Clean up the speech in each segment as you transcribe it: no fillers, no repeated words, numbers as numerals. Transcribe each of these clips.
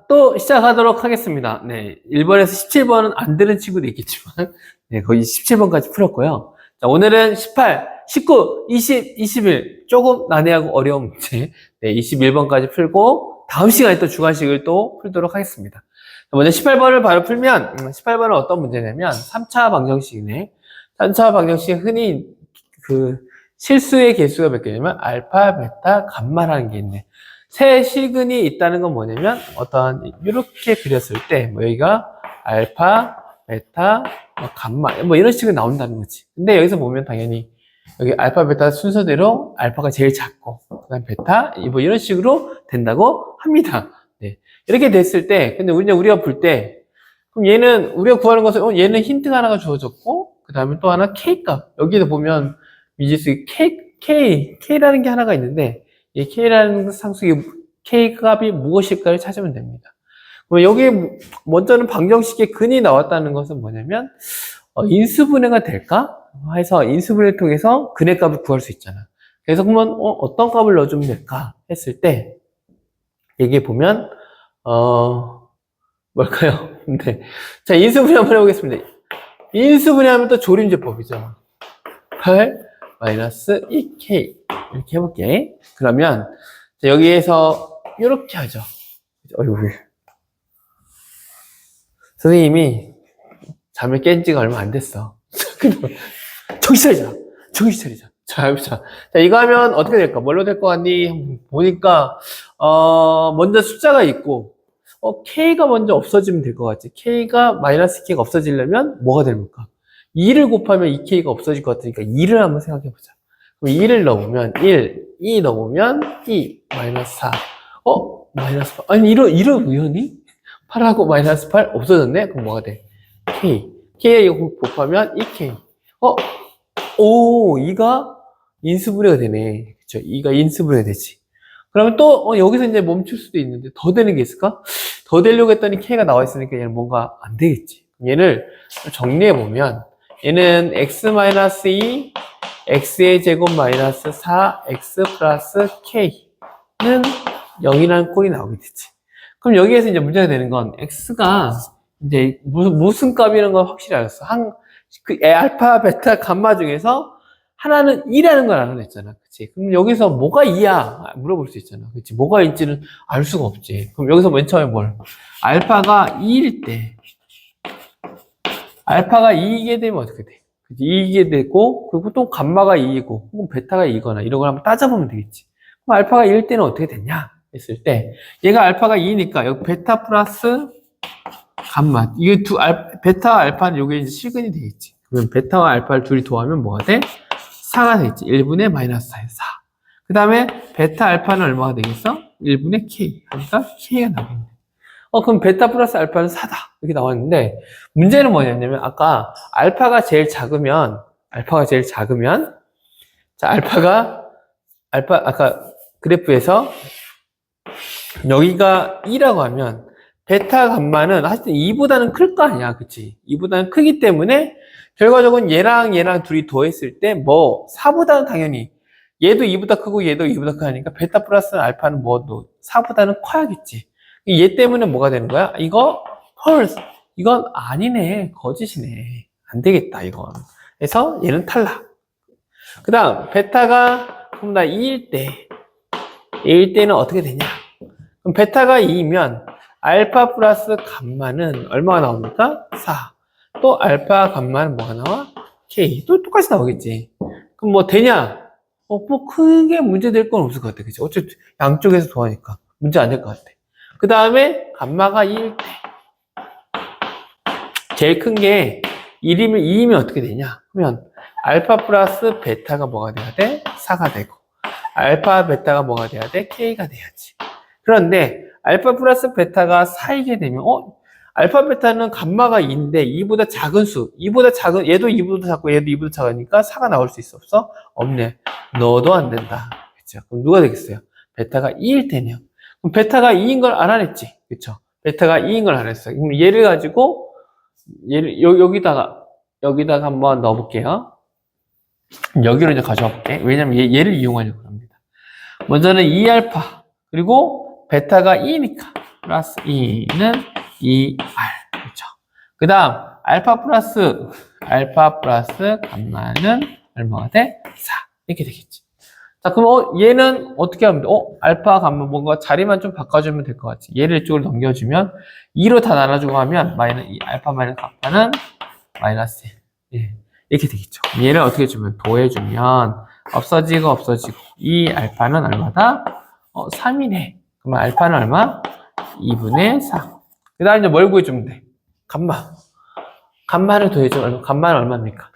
또 시작하도록 하겠습니다. 네, 1번에서 17번은 안 되는 친구도 있겠지만, 네, 거의 17번까지 풀었고요. 자, 오늘은 18, 19, 20, 21, 조금 난해하고 어려운 문제, 네, 21번까지 풀고, 다음 시간에 또 주관식을 또 풀도록 하겠습니다. 먼저 18번을 바로 풀면, 18번은 어떤 문제냐면, 3차 방정식이네. 3차 방정식에 흔히 실수의 개수가 몇 개냐면, 알파, 베타, 감마라는 게 있네. 세 실근이 있다는 건 뭐냐면 이렇게 그렸을 때 여기가 알파, 베타, 감마 이런 식으로 나온다는 거지. 근데 여기서 보면 당연히 여기 알파, 베타 순서대로 알파가 제일 작고 그다음 베타 이런 식으로 된다고 합니다. 네. 이렇게 됐을 때 근데 우리가 볼 때 그럼 얘는 우리가 구하는 것은 얘는 힌트가 하나가 주어졌고 그 다음에 또 하나 K값 여기도 보면 미지수 K라는 게 하나가 있는데 이 K라는 상수의 K값이 무엇일까를 찾으면 됩니다. 그럼 여기 먼저는 방정식에 근이 나왔다는 것은 뭐냐면 인수분해가 될까? 해서 인수분해를 통해서 근의 값을 구할 수 있잖아. 그래서 그러면 어떤 값을 넣어주면 될까? 했을 때 여기에 보면 뭘까요? 네. 자, 인수분해 한번 해보겠습니다. 인수분해하면 또 조림제법이죠. 8 마이너스 2K 이렇게 해볼게. 그러면 여기에서 이렇게 하죠. 어이구. 선생님이 잠을 깬 지가 얼마 안 됐어. 정신 차리자. 정신 차리자. 자, 해보자. 자, 이거 하면 어떻게 될까? 뭘로 될 것 같니? 보니까 먼저 숫자가 있고 K가 먼저 없어지면 될 것 같지. K가 마이너스 K가 없어지려면 뭐가 됩니까? 2를 곱하면 2K가 없어질 것 같으니까 2를 한번 생각해보자. 그럼 2를 넣으면 1, 2 넣으면 2, 마이너스 4. 마이너스 8. 아니, 이런 우연히? 8하고 마이너스 8 없어졌네? 그럼 뭐가 돼? K. K에 이거 곱하면 2K. 오, 2가 인수분해가 되네. 그쵸? 2가 인수분해 되지. 그러면 또, 여기서 이제 멈출 수도 있는데, 더 되는 게 있을까? 더 되려고 했더니 K가 나와 있으니까 얘는 뭔가 안 되겠지. 얘를 정리해보면, 얘는 x-2, x의 제곱 마이너스 4, x 플러스 k는 0이라는 꼴이 나오게 되지. 그럼 여기에서 이제 문제가 되는 건 x가 이제 무슨 값이라는 걸 확실히 알았어. 알파, 베타, 감마 중에서 하나는 2라는 걸 알아냈잖아. 그치? 그럼 여기서 뭐가 2야? 물어볼 수 있잖아. 그치? 뭐가 있지는 알 수가 없지. 그럼 여기서 맨 처음에 알파가 2일 때, 알파가 2이게 되면 어떻게 돼? 2이게 되고, 그리고 또 감마가 2이고, 혹은 베타가 2거나 이런 걸 한번 따져보면 되겠지. 그럼 알파가 2일 때는 어떻게 됐냐? 했을 때, 얘가 알파가 2니까, 여기 베타 플러스 감마. 이게 베타와 알파는 요게 이제 실근이 되겠지. 그러면 베타와 알파를 둘이 더하면 뭐가 돼? 4가 되겠지. 1분의 마이너스 4에 4. 그 다음에 베타 알파는 얼마가 되겠어? 1분의 K. 하니까 K가 나오겠네. 그럼 베타 플러스 알파는 4다. 이렇게 나왔는데, 문제는 뭐냐면, 아까 알파가 제일 작으면, 자, 아까 그래프에서 여기가 2라고 하면, 베타 감마는 하여튼 2보다는 클 거 아니야. 그치? 2보다는 크기 때문에, 결과적으로 얘랑 둘이 더했을 때, 4보다는 당연히, 얘도 2보다 크고 얘도 2보다 크니까, 베타 플러스 알파는 4보다는 커야겠지. 얘 때문에 뭐가 되는 거야? 이건 아니네. 거짓이네. 안 되겠다, 이건. 그래서 얘는 탈락. 그 다음, 베타가, 그럼 나 2일 때는 어떻게 되냐? 그럼 베타가 2이면, 알파 플러스 감마는 얼마가 나옵니까? 4. 또 알파 감마는 뭐가 나와? K. 또 똑같이 나오겠지. 그럼 뭐 되냐? 크게 문제 될 건 없을 것 같아. 그치? 어차피 양쪽에서 더하니까. 문제 안 될 것 같아. 그 다음에 감마가 2일 때 제일 큰 게 1이면 2이면 어떻게 되냐? 그러면 알파 플러스 베타가 뭐가 돼야 돼? 4가 되고 알파 베타가 뭐가 돼야 돼? K가 돼야지. 그런데 알파 플러스 베타가 4이게 되면 알파 베타는 감마가 2인데 2보다 작은 수 얘도 2보다 작고 얘도 2보다 작으니까 4가 나올 수 있어 없어? 없네. 넣어도 안 된다. 그쵸? 그럼 누가 되겠어요? 베타가 2일 테네요. 그럼 베타가 2인 걸 알아냈지. 그쵸? 베타가 2인 걸 알아냈어. 그럼 얘를 가지고, 여기다가 한번 넣어볼게요. 여기로 이제 가져와 볼게. 왜냐면 얘를 이용하려고 합니다. 먼저는 2알파. 그리고 베타가 2니까. 플러스 2는 2R. 그렇죠. 그 다음, 알파 플러스 감마는 얼마가 돼? 4. 이렇게 되겠지. 자, 그럼 얘는 어떻게 하면 돼? 알파 감마 뭔가 자리만 좀 바꿔주면 될 것 같지. 얘를 이쪽으로 넘겨주면 2로 다 나눠주고 하면 알파 마이너스 감마는 마이너스 1. 예, 이렇게 되겠죠. 얘를 어떻게 주면 더해주면 없어지고 이 알파는 얼마다? 3이네. 그러면 알파는 얼마? 2분의 4. 그 다음에 이제 뭘 구해주면 돼? 감마를 더해주면 감마는 얼마입니까?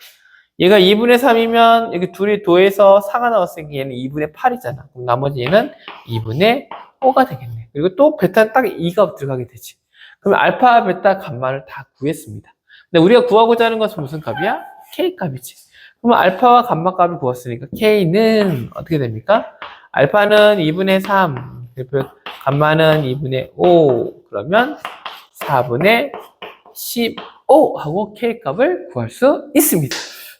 얘가 2분의 3이면 여기 둘이 더해서 4가 나왔으니까 얘는 2분의 8이잖아. 그럼 나머지 얘는 2분의 5가 되겠네. 그리고 또 베타는 딱 2가 들어가게 되지. 그럼 알파, 베타, 감마를 다 구했습니다. 근데 우리가 구하고자 하는 것은 무슨 값이야? K 값이지. 그러면 알파와 감마 값을 구했으니까 K는 어떻게 됩니까? 알파는 2분의 3, 감마는 2분의 5, 그러면 4분의 15 하고 K 값을 구할 수 있습니다.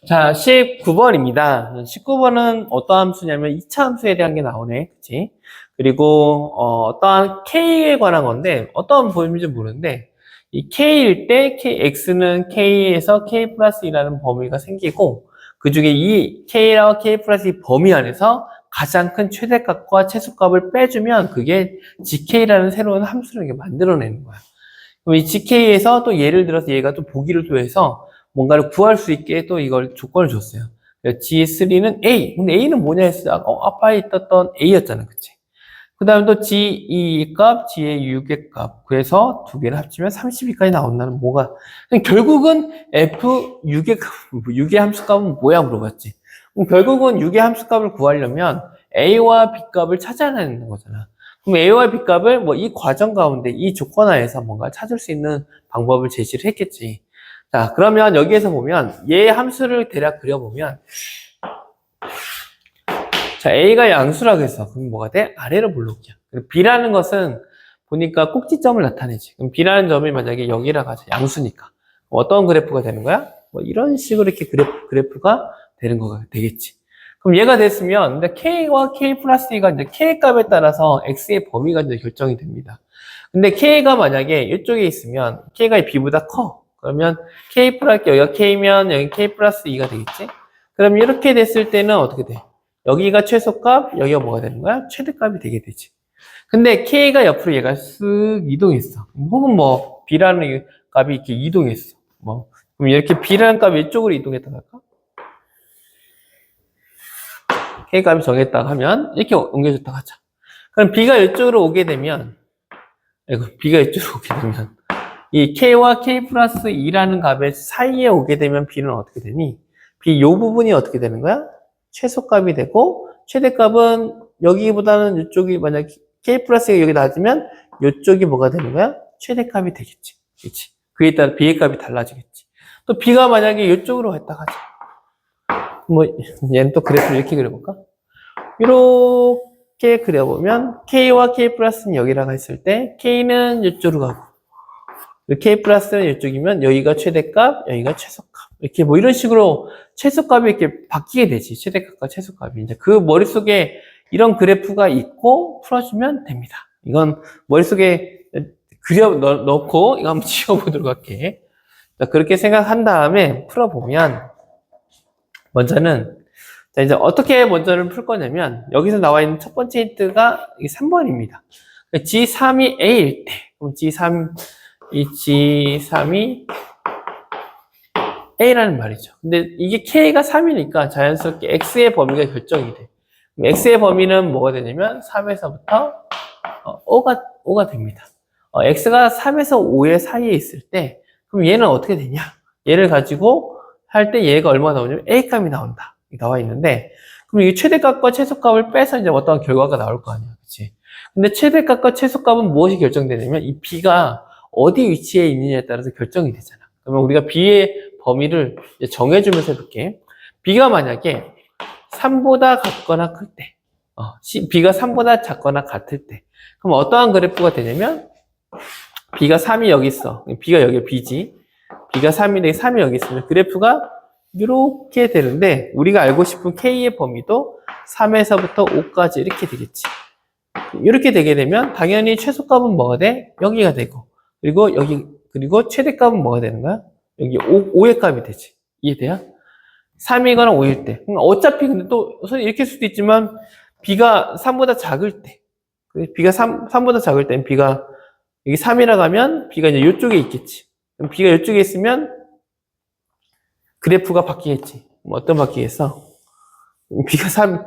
자, 19번입니다. 19번은 어떠한 함수냐면 2차 함수에 대한 게 나오네. 그치? 그리고, 어떠한 K에 관한 건데, 어떠한 범위인지 모르는데, 이 K일 때, X는 K에서 K 플러스 2라는 범위가 생기고, 그 중에 이 K와 K 플러스 2 범위 안에서 가장 큰 최대값과 최소값을 빼주면 그게 GK라는 새로운 함수를 이렇게 만들어내는 거야. 그럼 이 GK에서 또 예를 들어서 얘가 또 보기를 또 해서 뭔가를 구할 수 있게 또 이걸 조건을 줬어요. G3는 A. 근데 A는 뭐냐 했어. 아빠에 있었던 A였잖아. 그치? 그 다음에 또 G2 값, G의 6의 값. 그래서 두 개를 합치면 32까지 나온다는 뭐가. 결국은 F 6의 값, 6의 함수 값은 뭐야 물어봤지. 그럼 결국은 6의 함수 값을 구하려면 A와 B 값을 찾아내는 거잖아. 그럼 A와 B 값을 뭐 이 과정 가운데 이 조건 하에서 뭔가 찾을 수 있는 방법을 제시를 했겠지. 자, 그러면 여기에서 보면 얘 함수를 대략 그려보면 자, A가 양수라고 해서 그럼 뭐가 돼? 아래로 볼록이야. 그리고 B라는 것은 보니까 꼭지점을 나타내지. 그럼 B라는 점이 만약에 여기라고 하자. 양수니까. 어떤 그래프가 되는 거야? 뭐 이런 식으로 이렇게 그래프가 되는 거가 되겠지. 그럼 얘가 됐으면 근데 K와 K 플러스 2가 이제 K 값에 따라서 X의 범위가 이제 결정이 됩니다. 근데 K가 만약에 이쪽에 있으면 K가 B보다 커. 그러면 K 플러스, 여기가 K면 여기 K 플러스 2가 되겠지? 그럼 이렇게 됐을 때는 어떻게 돼? 여기가 최소값, 여기가 뭐가 되는 거야? 최대값이 되게 되지. 근데 K가 옆으로 얘가 쓱 이동했어. 혹은 뭐, B라는 값이 이렇게 이동했어. 그럼 이렇게 B라는 값이 이쪽으로 이동했다고 할까? K 값이 정했다고 하면, 이렇게 옮겨줬다고 하자. 그럼 B가 이쪽으로 오게 되면, B가 이쪽으로 오게 되면, 이 K와 K 플러스 2라는 값의 사이에 오게 되면 B는 어떻게 되니? B 요 부분이 어떻게 되는 거야? 최소값이 되고, 최대값은 여기보다는 이쪽이 만약 K 플러스가 여기 낮으면 이쪽이 뭐가 되는 거야? 최대값이 되겠지. 그렇지? 그에 따라 B의 값이 달라지겠지. 또 B가 만약에 이쪽으로 했다 하자. 뭐, 얘는 또 그래프를 이렇게 그려볼까? 이렇게 그려보면 K와 K 플러스는 여기라고 했을 때 K는 이쪽으로 가고 K 플러스는 이쪽이면 여기가 최대값, 여기가 최소값. 이렇게 뭐 이런 식으로 최소값이 이렇게 바뀌게 되지. 최대값과 최소값이. 이제 그 머릿속에 이런 그래프가 있고 풀어주면 됩니다. 이건 머릿속에 넣고 이거 한번 지워보도록 할게. 자, 그렇게 생각한 다음에 풀어보면 먼저는 자, 이제 어떻게 먼저는 풀 거냐면 여기서 나와 있는 첫 번째 힌트가 3번입니다. G3이 A일 때 그럼 G3이 A라는 말이죠. 근데 이게 K가 3이니까 자연스럽게 X의 범위가 결정이 돼. X의 범위는 뭐가 되냐면 3에서부터 5가 됩니다. X가 3에서 5의 사이에 있을 때 그럼 얘는 어떻게 되냐? 얘를 가지고 할 때 얘가 얼마 나오냐면 A값이 나온다. 나와 있는데 그럼 이 최대값과 최소값을 빼서 이제 어떤 결과가 나올 거 아니야. 그치? 근데 최대값과 최소값은 무엇이 결정되냐면 이 B가 어디 위치에 있느냐에 따라서 결정이 되잖아. 그러면 우리가 B의 범위를 이제 정해주면서 해볼게. B가 만약에 3보다 같거나 클 때, B가 3보다 작거나 같을 때, 그럼 어떠한 그래프가 되냐면, B가 3이 여기 있어. B가 여기 B지. B가 3인데 3이 여기 있으면 그래프가 이렇게 되는데, 우리가 알고 싶은 K의 범위도 3에서부터 5까지 이렇게 되겠지. 이렇게 되게 되면 당연히 최소값은 뭐가 돼? 여기가 되고 그리고 여기 그리고 최대값은 뭐가 되는 거야? 여기 5의 값이 되지. 이해돼요? 3이거나 5일 때. 어차피 근데 또 이렇게 할 수도 있지만 b가 3보다 작을 때 b가 3보다 작을 때는 b가 여기 3이라고 하면 b가 이제 이쪽에 있겠지. 그럼 b가 이쪽에 있으면 그래프가 바뀌겠지. 뭐 어떤 바뀌겠어? b가 3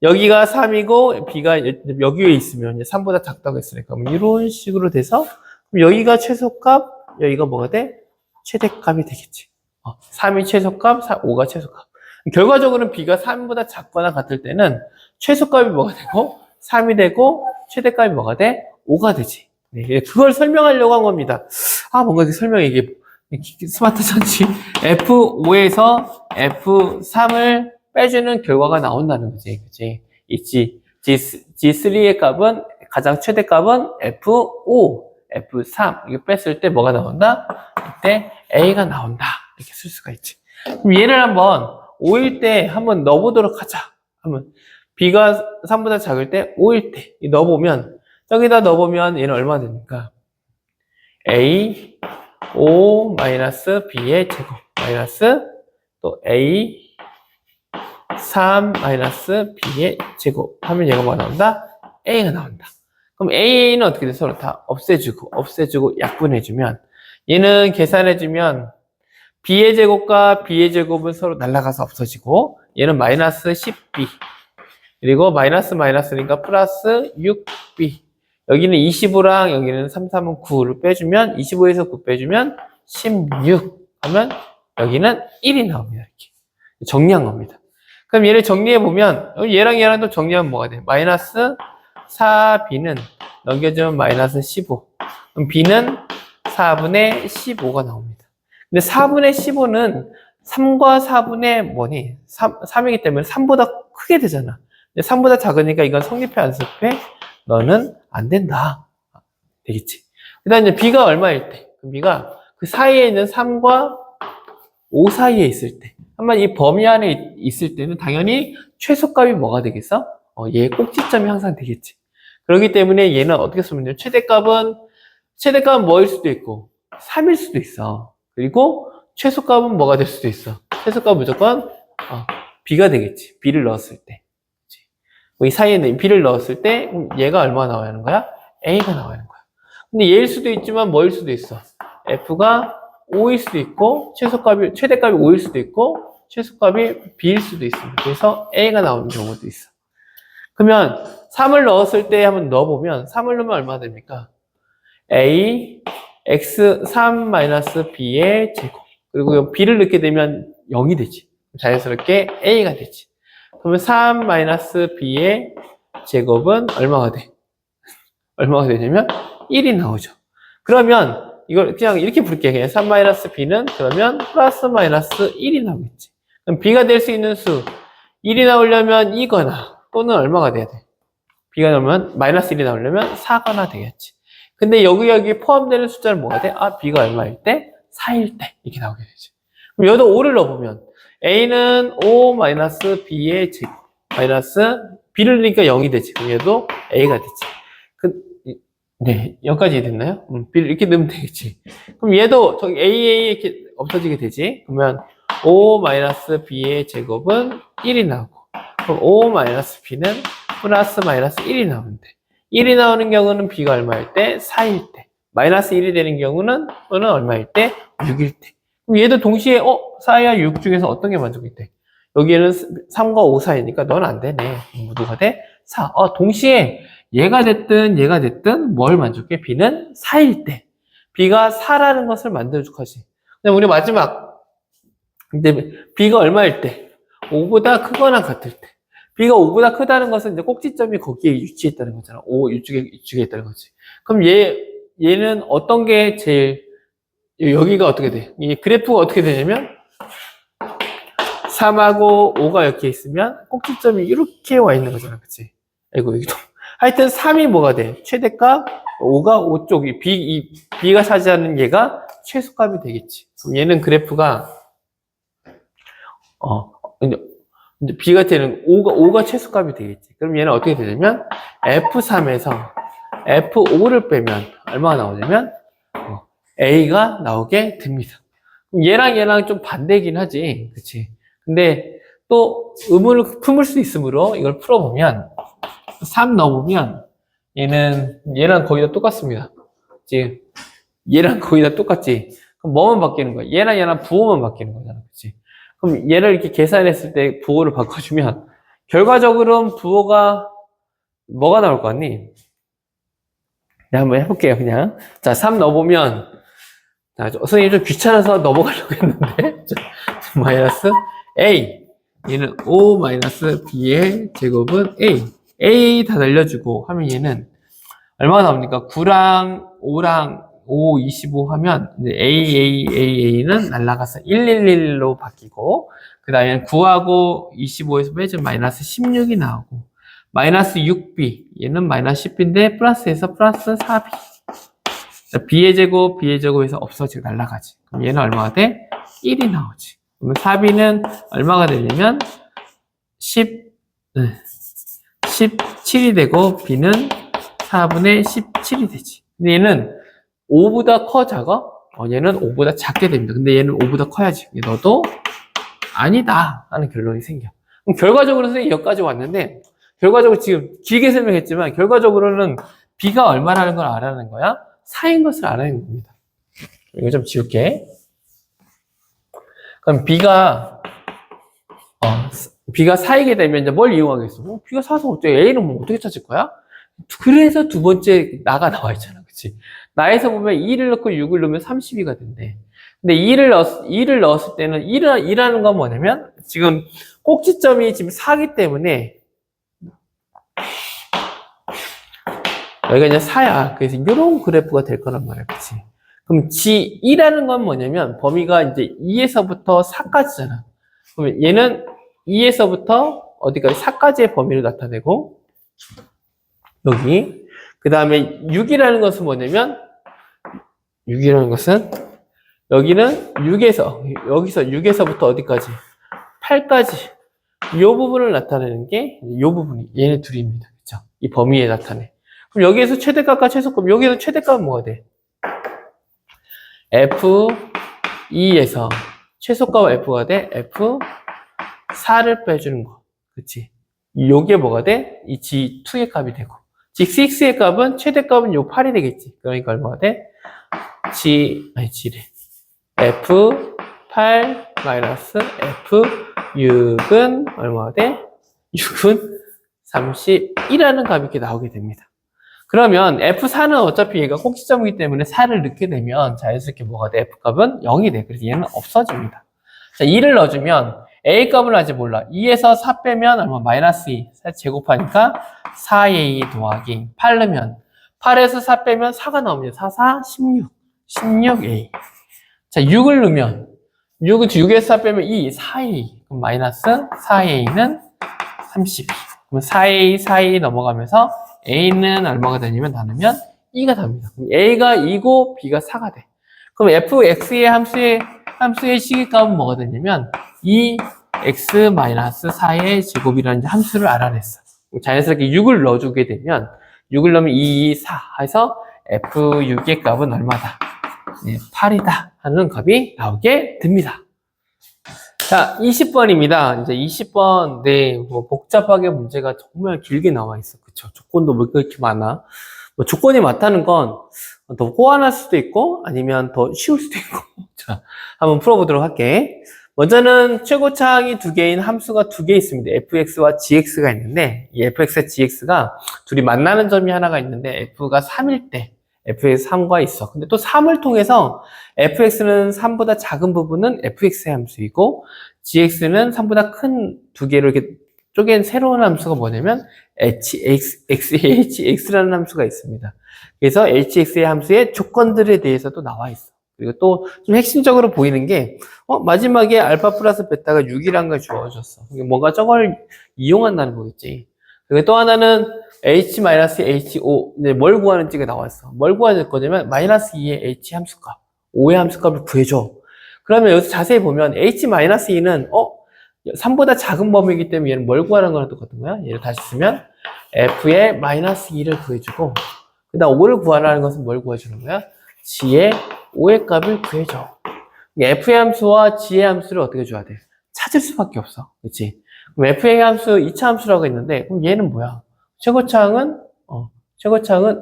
여기가 3이고 b가 여기에 있으면 이제 3보다 작다고 했으니까 이런 식으로 돼서 그럼 여기가 최소값, 여기가 뭐가 돼? 최대값이 되겠지. 3이 최소값, 5가 최소값. 결과적으로는 b가 3보다 작거나 같을 때는 최소값이 뭐가 되고 3이 되고 최대값이 뭐가 돼? 5가 되지. 네, 그걸 설명하려고 한 겁니다. 뭔가 이렇게 설명이 이게 스마트 천지 F5에서 F3을 빼주는 결과가 나온다는 거지. 그치? 이 G3의 값은, 가장 최대값은 F5, F3. 이거 뺐을 때 뭐가 나온다? 이때 A가 나온다. 이렇게 쓸 수가 있지. 그럼 얘를 한번 5일 때 한번 넣어보도록 하자. 한번 B가 3보다 작을 때 5일 때 넣어보면, 저기다 넣어보면 얘는 얼마 되니까? A, 5 마이너스 B의 제곱 마이너스 또 A 3 마이너스 B의 제곱 하면 얘가 뭐가 나온다? A가 나온다. 그럼 A는 어떻게 돼? 서로 다 없애주고 약분해주면 얘는 계산해주면 B의 제곱과 B의 제곱은 서로 날아가서 없어지고 얘는 마이너스 10B 그리고 마이너스니까 플러스 6B 여기는 25랑 여기는 3, 3은 9를 빼주면 25에서 9 빼주면 16 하면 여기는 1이 나옵니다. 이렇게 정리한 겁니다. 그럼 얘를 정리해보면 얘랑 얘랑 또 정리하면 뭐가 돼? 마이너스 4b는 넘겨주면 마이너스 15 그럼 b는 4분의 15가 나옵니다. 근데 4분의 15는 3과 4분의 뭐니? 3이기 때문에 3보다 크게 되잖아. 3보다 작으니까 이건 성립해 안 성립해? 너는 안 된다. 되겠지. 그 다음 이제 b가 얼마일 때? b가 그 사이에 있는 3과 5 사이에 있을 때. 한번 이 범위 안에 있을 때는 당연히 최소값이 뭐가 되겠어? 얘의 꼭지점이 항상 되겠지. 그렇기 때문에 얘는 어떻게 쓰면 돼요? 최대값은 뭐일 수도 있고, 3일 수도 있어. 그리고 최소값은 뭐가 될 수도 있어. 최소값은 무조건, b가 되겠지. b를 넣었을 때. 이 사이에 있는 b를 넣었을 때 얘가 얼마 나와야 하는 거야? a가 나와야 하는 거야. 근데 얘일 수도 있지만 뭐일 수도 있어. f가 5일 수도 있고 최대값이 5일 수도 있고 최소값이 b일 수도 있습니다. 그래서 a가 나오는 경우도 있어. 그러면 3을 넣었을 때 한번 넣어보면 3을 넣으면 얼마 됩니까? a x 3-b의 제곱 그리고 b를 넣게 되면 0이 되지. 자연스럽게 a가 되지. 그러면 3-b의 제곱은 얼마가 돼? 얼마가 되냐면 1이 나오죠. 그러면 이걸 그냥 이렇게 부를게. 그냥 3-b는 그러면 플러스 마이너스 1이 나오겠지. 그럼 b가 될 수 있는 수 1이 나오려면 2거나 또는 얼마가 돼야 돼? b가 나오면 마이너스 1이 나오려면 4거나 되겠지. 근데 여기 포함되는 숫자는 뭐가 돼? b가 얼마일 때? 4일 때 이렇게 나오게 되지. 그럼 여기다 5를 넣어보면 a는 5-b의 제곱 마이너스 b를 넣으니까 0이 되지. 그럼 얘도 a가 되지. 네, 여기까지 됐나요? b를 이렇게 넣으면 되겠지. 그럼 얘도 저기 a 이렇게 없어지게 되지. 그러면 5-b의 제곱은 1이 나오고 그럼 5-b는 플러스 마이너스 1이 나오는데 1이 나오는 경우는 b가 얼마일 때? 4일 때. 마이너스 1이 되는 경우는 또는 얼마일 때? 6일 때. 그럼 얘도 동시에 4와 6 중에서 어떤 게 만족이 돼? 여기에는 3과 5 사이니까 넌 안 되네. 누가 돼? 4. 동시에 얘가 됐든 뭘 만족해? b는 4일 때. b가 4라는 것을 만들어줄 거지. 그다음 우리 마지막. 근데 b가 얼마일 때? 5보다 크거나 같을 때. b가 5보다 크다는 것은 이제 꼭지점이 거기에 위치했다는 거잖아. 5 이쪽에 있다는 거지. 그럼 얘는 어떤 게 제일 여기가 어떻게 돼? 이 그래프가 어떻게 되냐면 3하고 5가 이렇게 있으면 꼭지점이 이렇게 와 있는 거잖아. 그치? 아이고, 여기도. 하여튼 3이 뭐가 돼? 최대값, 5가 5 쪽이, B가 차지하는 얘가 최소값이 되겠지. 그럼 얘는 그래프가, 이제 B 같은 경우는 5가 최소값이 되겠지. 그럼 얘는 어떻게 되냐면 F3에서 F5를 빼면 얼마가 나오냐면 A가 나오게 됩니다. 그럼 얘랑 좀 반대긴 하지. 그치? 근데 또 의문을 품을 수 있으므로 이걸 풀어보면 3 넣어보면 얘랑 거의 다 똑같습니다. 그치? 얘랑 거의 다 똑같지. 그럼 뭐만 바뀌는 거야? 얘랑 부호만 바뀌는 거잖아. 그치? 그럼 얘를 이렇게 계산했을 때 부호를 바꿔주면 결과적으로는 부호가 뭐가 나올 것 같니? 네, 한번 해볼게요, 그냥. 자, 3 넣어보면, 자, 선생님 좀 귀찮아서 넘어가려고 했는데, 자, 마이너스 A. 얘는 O 마이너스 B의 제곱은 A. A 다 날려주고 하면 얘는 얼마가 나옵니까? 9랑 5랑 5, 25 하면 A는 날라가서 111로 바뀌고, 그 다음에 9하고 25에서 빼주면 마이너스 16이 나오고, 마이너스 6b, 얘는 마이너스 10b인데 플러스에서 플러스 4b. b의 제곱에서 없어지고 날라가지. 그럼 얘는 얼마가 돼? 1이 나오지. 그러면 4b는 얼마가 되냐면 17이 되고 b는 4분의 17이 되지. 근데 얘는 5보다 커 작아? 얘는 5보다 작게 됩니다. 근데 얘는 5보다 커야지. 너도 아니다 하는 결론이 생겨. 그럼 결과적으로 선생님이 여기까지 왔는데 결과적으로 지금 길게 설명했지만 결과적으로는 B가 얼마라는 걸 알아내는 거야? 4인 것을 알아내는 겁니다. 이거 좀 지울게. 그럼 B가 4이게 되면 이제 뭘 이용하겠어? B가 4서 어떻게 A는 뭐 어떻게 찾을 거야? 그래서 두 번째 나가 나와 있잖아. 그치? 나에서 보면 2를 넣고 6을 넣으면 32가 된대. 근데 2를 넣었을 때는 2라는 건 뭐냐면 지금 꼭지점이 지금 4기 때문에 여기가 이제 4야. 그래서 이런 그래프가 될 거란 말이야. 그치? 그럼 G2라는 건 뭐냐면 범위가 이제 2에서부터 4까지잖아. 그러면 얘는 2에서부터 어디까지 4까지의 범위를 나타내고 여기 그 다음에 6이라는 것은 뭐냐면 6이라는 것은 여기는 6에서 여기서부터 어디까지 8까지 이 부분을 나타내는 게 이 부분이 얘네 둘입니다. 그렇죠? 이 범위에 나타내. 그럼 여기에서 최대값과 최소값, 여기에서 최대값은 뭐가 돼? F2에서 최소값은 F가 돼? F4를 빼주는 거. 그치? 요게 뭐가 돼? 이 G2의 값이 되고. G6의 값은, 최대값은 요 8이 되겠지. 그러니까 얼마가 돼? G래. F8 마이너스 F6은 얼마가 돼? 6은 31이라는 값이 이렇게 나오게 됩니다. 그러면 F4는 어차피 얘가 꼭지점이기 때문에 4를 넣게 되면 자연스럽게 뭐가 돼? F값은 0이 돼. 그래서 얘는 없어집니다. 자, 2를 넣어주면 A값을 아직 몰라. 2에서 4 빼면 얼마? 마이너스 2. 4 제곱하니까 4A 더하기 8 넣으면 8에서 4 빼면 4가 나옵니다. 4, 4, 16. 16A. 자, 6을 넣으면 6에서 4 빼면 2, 4A. 그럼 마이너스 4A는 32. 그럼 4A 넘어가면서 A는 얼마가 되냐면 나누면 2가 됩니다. 그럼 A가 2고 B가 4가 돼. 그럼 fx의 함수의 시계값은 뭐가 되냐면 2x-4의 제곱이라는 함수를 알아냈어. 자연스럽게 6을 넣어주게 되면 6을 넣으면 2, 2, 4 해서 f6의 값은 얼마다? 8이다 하는 값이 나오게 됩니다. 자, 20번입니다. 이제 20번, 뭐 복잡하게 문제가 정말 길게 나와 있어. 그쵸? 조건도 왜 그렇게 많아? 뭐 조건이 많다는 건 더 호환할 수도 있고, 아니면 더 쉬울 수도 있고. 자, 한번 풀어보도록 할게. 먼저는 최고차항이 두 개인 함수가 두 개 있습니다. fx와 gx가 있는데, 이 fx와 gx가 둘이 만나는 점이 하나가 있는데, f가 3일 때, fx 3과 있어. 근데 또 3을 통해서 fx는 3보다 작은 부분은 fx의 함수이고 gx는 3보다 큰 두 개로 이렇게 쪼갠 새로운 함수가 뭐냐면 hx라는 함수가 있습니다. 그래서 hx의 함수의 조건들에 대해서도 나와 있어. 그리고 또 좀 핵심적으로 보이는 게 마지막에 알파 플러스 베타가 6이라는 걸 주어졌어. 뭔가 저걸 이용한다는 거겠지. 그리고 또 하나는 h-ho, 뭘 구하는지가 나왔어. 뭘 구할 거냐면, 마이너스 2의 h 함수값, 5의 함수값을 구해줘. 그러면 여기서 자세히 보면, h-2는, 3보다 작은 범위이기 때문에 얘는 뭘 구하는 거랑 똑같은 거야. 얘를 다시 쓰면 f의 마이너스 2를 구해주고, 그 다음 5를 구하라는 것은 뭘 구해주는 거야? g의 5의 값을 구해줘. f의 함수와 g의 함수를 어떻게 줘야 돼? 찾을 수밖에 없어. 그치? 그럼 f의 함수 2차 함수라고 했는데, 그럼 얘는 뭐야? 최고차항은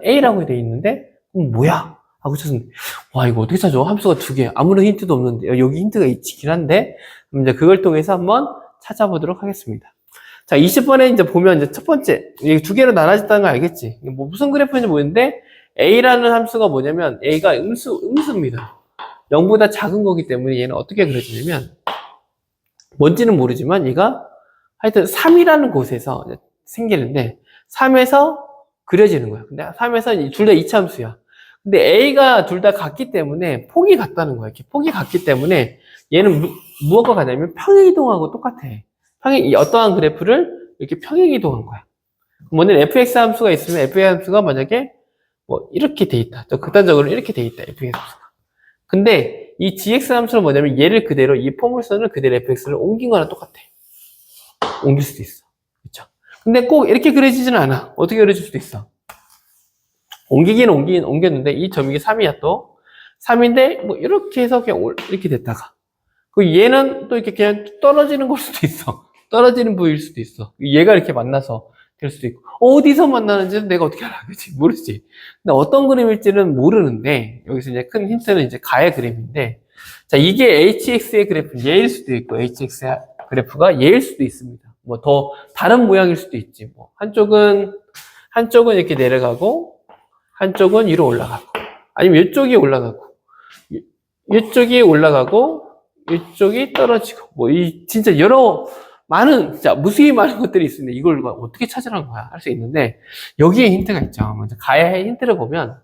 a라고 되어 있는데, 그럼 뭐야? 하고 찾았는데, 와, 이거 어떻게 찾아? 함수가 두 개. 아무런 힌트도 없는데, 여기 힌트가 있긴 한데, 그럼 이제 그걸 통해서 한번 찾아보도록 하겠습니다. 자, 20번에 이제 보면 이제 첫 번째, 이게 두 개로 나눠졌다는 거 알겠지? 이게 뭐 무슨 그래프인지 모르는데, a라는 함수가 뭐냐면, a가 음수입니다. 0보다 작은 거기 때문에 얘는 어떻게 그려지냐면, 뭔지는 모르지만 얘가 하여튼 3이라는 곳에서 생기는데 3에서 그려지는 거야. 근데 3에서 둘 다 이차함수야. 근데 A가 둘 다 같기 때문에 폭이 같다는 거야. 이렇게 폭이 같기 때문에 얘는 무엇과 같냐면 평행이동하고 똑같아. 어떠한 그래프를 이렇게 평행이동한 거야. 뭐냐면 fx 함수가 있으면 fx 함수가 만약에 뭐 이렇게 돼 있다. 또 극단적으로 이렇게 돼 있다. fx 함수가. 근데 이 gx 함수는 뭐냐면 얘를 그대로 이 포물선을 그대로 fx를 옮긴 거랑 똑같아. 옮길 수도 있어. 그렇죠? 근데 꼭 이렇게 그려지지는 않아. 어떻게 그려질 수도 있어. 옮기긴 옮겼는데 이 점이 3이야 또. 3인데 뭐 이렇게 해서 그냥 이렇게 됐다가 그 얘는 또 이렇게 그냥 떨어지는 걸 수도 있어. 떨어지는 부위일 수도 있어. 얘가 이렇게 만나서 될 수도 있고 어디서 만나는지는 내가 어떻게 알아? 그치? 모르지. 근데 어떤 그림일지는 모르는데 여기서 이제 큰 힌트는 이제 가의 그림인데 자 이게 hx의 그래프 얘일 수도 있고 hx의 그래프가 얘일 수도 있습니다. 뭐 더 다른 모양일 수도 있지. 뭐 한쪽은 이렇게 내려가고 한쪽은 위로 올라가고 아니면 이쪽이 올라가고 이쪽이 올라가고 이쪽이 떨어지고 뭐 이 진짜 진짜 무수히 많은 것들이 있는데 이걸 어떻게 찾으라는 거야 할 수 있는데 여기에 힌트가 있죠. 먼저 가의 힌트를 보면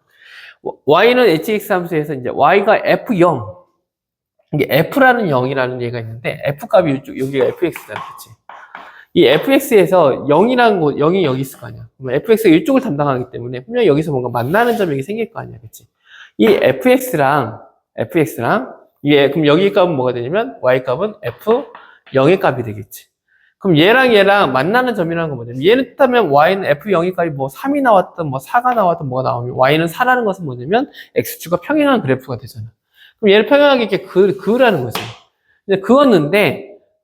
y는 hx 함수에서 이제 y가 f0 이게 f라는 0이라는 얘가 있는데 f 값이 여기가 fx잖아, 그렇지? 이 fx에서 0이 여기 있을 거 아니야. 그러면 fx가 이쪽을 담당하기 때문에 분명히 여기서 뭔가 만나는 점이 생길 거 아니야, 그렇지? 이 fx랑 그럼 여기 값은 뭐가 되냐면 y 값은 f0의 값이 되겠지. 그럼 얘랑 만나는 점이라는 건 뭐냐면 얘는 뜻하면 y는 f0의 값이 뭐 3이 나왔든 뭐 4가 나왔든 뭐가 나오면 y는 4라는 것은 뭐냐면 x축과 평행한 그래프가 되잖아. 그럼 얘를 평행하게 이렇게 그으라는 거지. 이제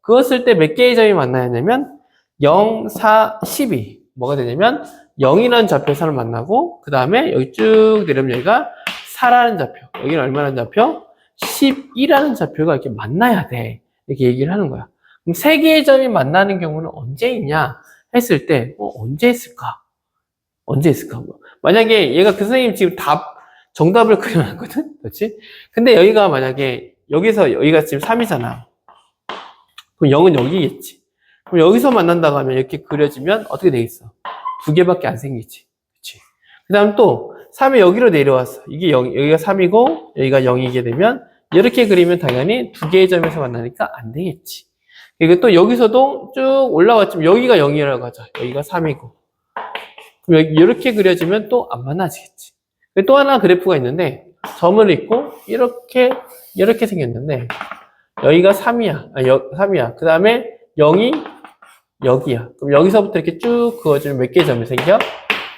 그었을 때 몇 개의 점이 만나야 하냐면 0, 4, 12 뭐가 되냐면 0이라는 좌표선을 만나고 그 다음에 여기 쭉 내려면 여기가 4라는 좌표 여기는 얼마라는 좌표? 12라는 좌표가 이렇게 만나야 돼. 이렇게 얘기를 하는 거야. 그럼 세 개의 점이 만나는 경우는 언제 있냐 했을 때 언제 했을까? 만약에 얘가 그 선생님 지금 정답을 그려놨거든? 그렇지? 근데 여기가 만약에 여기가 지금 3이잖아. 그럼 0은 여기겠지. 그럼 여기서 만난다고 하면 이렇게 그려지면 어떻게 돼 있어? 두 개밖에 안 생기지. 그치? 그 다음 또 3이 여기로 내려왔어. 이게 0, 여기가 3이고 여기가 0이게 되면 이렇게 그리면 당연히 두 개의 점에서 만나니까 안 되겠지. 그리고 또 여기서도 쭉 올라왔지만 여기가 0이라고 하자. 여기가 3이고. 그럼 이렇게 그려지면 또 안 만나지겠지. 또 하나 그래프가 있는데 점을 잇고 이렇게 생겼는데 여기가 3이야. 3이야. 그 다음에 0이 여기야. 그럼 여기서부터 이렇게 쭉 그어주면 몇 개의 점이 생겨?